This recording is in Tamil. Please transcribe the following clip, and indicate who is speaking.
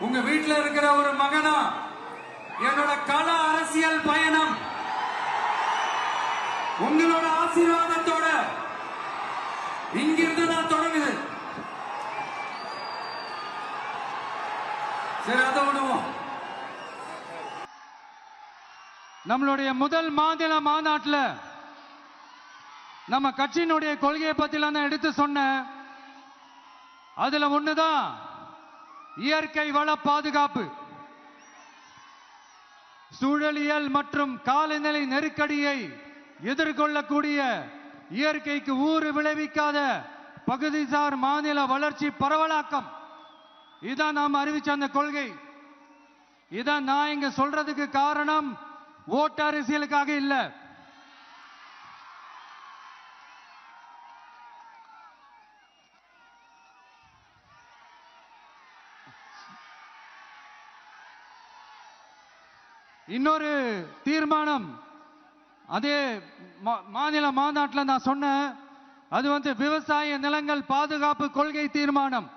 Speaker 1: உங்க வீட்டில் இருக்கிற ஒரு மகனா என்னோட கள அரசியல் பயணம் உங்களோட ஆசீர்வாதத்தோட இங்கிருந்து தான் தொடங்குது. சரி, அதை விடுவோம். நம்மளுடைய முதல் மாநில மாநாட்டில் நம்ம கட்சியினுடைய கொள்கையை பத்திலாம் நான் எடுத்து சொன்னேன். அதுல ஒண்ணுதான் இயற்கை வள பாதுகாப்பு. சூழலியல் மற்றும் காலநிலை நெருக்கடியை எதிர்கொள்ளக்கூடிய இயற்கைக்கு ஊறு விளைவிக்காத பகுதிசார் மாநில வளர்ச்சி பரவலாக்கம். இதான் நாம் அறிவிச்ச அந்த கொள்கை. இதான் நான் இங்க சொல்றதுக்கு காரணம் ஓட்டு அரசியலுக்காக இல்ல. இன்னொரு தீர்மானம் அதே மாநில மாநாட்டில் நான் சொன்னேன். அது விவசாய நிலங்கள் பாதுகாப்பு கொள்கை தீர்மானம்.